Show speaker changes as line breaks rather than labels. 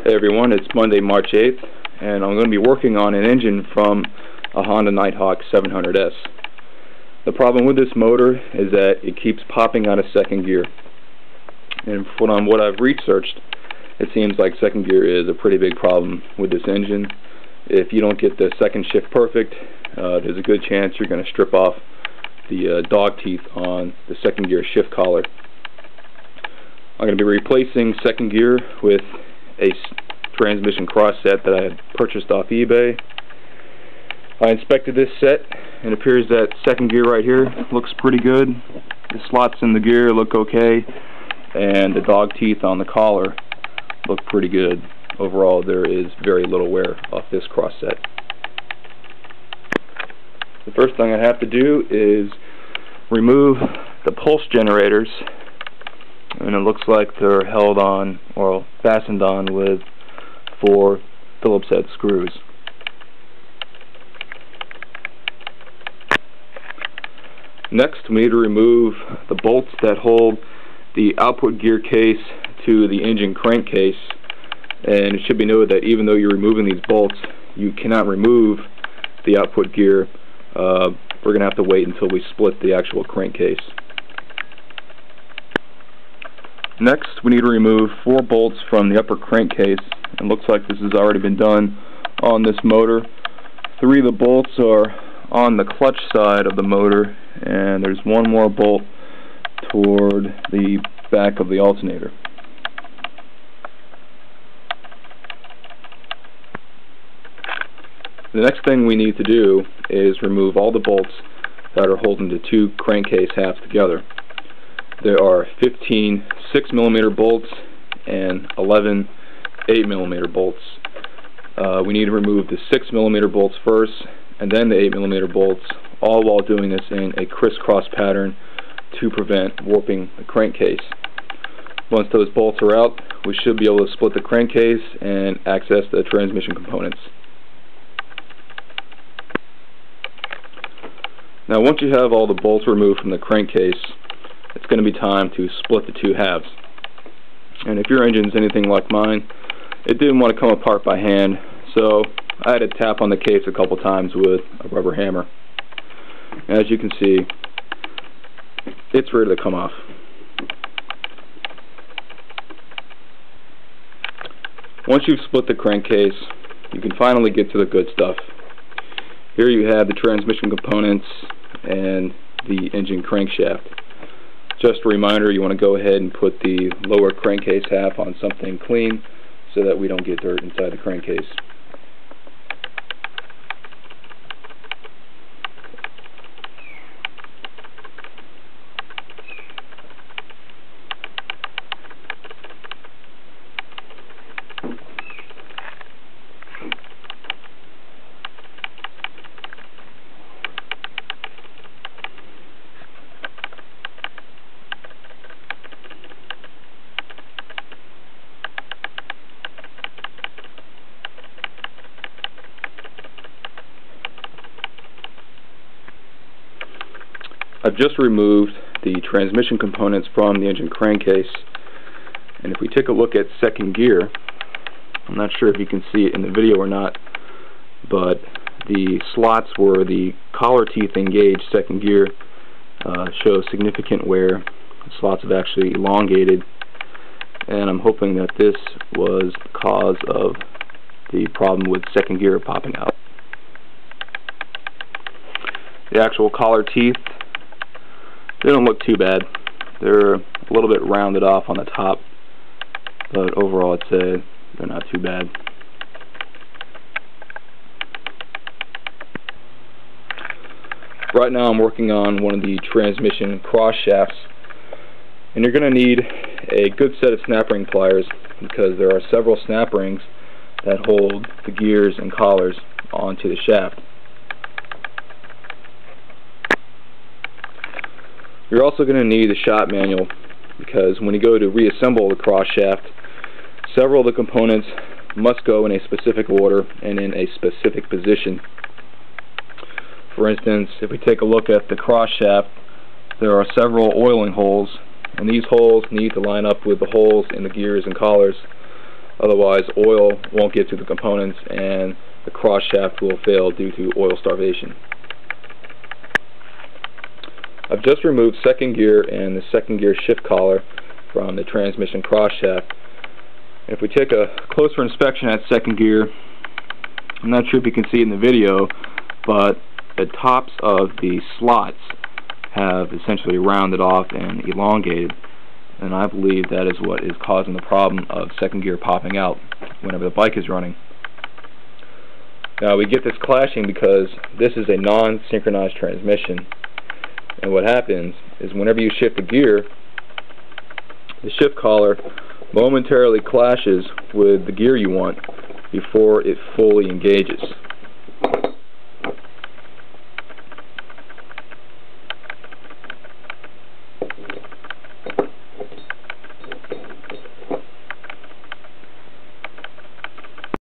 Hey everyone, it's Monday, March 8th, and I'm going to be working on an engine from a Honda NightHawk 700S. The problem with this motor is that it keeps popping out of second gear. And from what I've researched, it seems like second gear is a pretty big problem with this engine. If you don't get the second shift perfect, there's a good chance you're going to strip off the dog teeth on the second gear shift collar. I'm going to be replacing second gear with a transmission cross set that I had purchased off eBay. I inspected this set and it appears that second gear right here looks pretty good. The slots in the gear look okay, and the dog teeth on the collar look pretty good. Overall, there is very little wear off this cross set. The first thing I have to do is remove the pulse generators, and it looks like they're held on or fastened on with 4 Phillips head screws. Next, we need to remove the bolts that hold the output gear case to the engine crankcase. And it should be noted that even though you're removing these bolts, you cannot remove the output gear. We're going to have to wait until we split the actual crankcase. Next, we need to remove 4 bolts from the upper crankcase. It looks like this has already been done on this motor. 3 of the bolts are on the clutch side of the motor, and there's 1 more bolt toward the back of the alternator. The next thing we need to do is remove all the bolts that are holding the 2 crankcase halves together. There are 15 6mm bolts and 11 8mm bolts. We need to remove the 6mm bolts first and then the 8mm bolts, all while doing this in a crisscross pattern to prevent warping the crankcase. Once those bolts are out, we should be able to split the crankcase and access the transmission components. Now, once you have all the bolts removed from the crankcase, it's going to be time to split the 2 halves. And if your engine's anything like mine, it didn't want to come apart by hand, so I had to tap on the case a couple times with a rubber hammer. As you can see, it's ready to come off. Once you've split the crankcase, you can finally get to the good stuff. Here you have the transmission components and the engine crankshaft. Just a reminder, you want to go ahead and put the lower crankcase half on something clean so that we don't get dirt inside the crankcase. I've just removed the transmission components from the engine crankcase, and if we take a look at second gear, I'm not sure if you can see it in the video or not, but the slots where the collar teeth engage second gear show significant wear. The slots have actually elongated, and I'm hoping that this was the cause of the problem with second gear popping out. The actual collar teeth, they don't look too bad. They're a little bit rounded off on the top, but overall I'd say they're not too bad. Right now I'm working on one of the transmission cross shafts, and you're going to need a good set of snap ring pliers because there are several snap rings that hold the gears and collars onto the shaft. You're also going to need a shop manual because when you go to reassemble the cross shaft, several of the components must go in a specific order and in a specific position. For instance, if we take a look at the cross shaft, there are several oiling holes, and these holes need to line up with the holes in the gears and collars. Otherwise, oil won't get to the components and the cross shaft will fail due to oil starvation. I've just removed second gear and the second gear shift collar from the transmission cross shaft. If we take a closer inspection at second gear, I'm not sure if you can see in the video, but the tops of the slots have essentially rounded off and elongated, and I believe that is what is causing the problem of second gear popping out whenever the bike is running. Now we get this clashing because this is a non-synchronized transmission, and what happens is whenever you shift the gear, the shift collar momentarily clashes with the gear you want before it fully engages.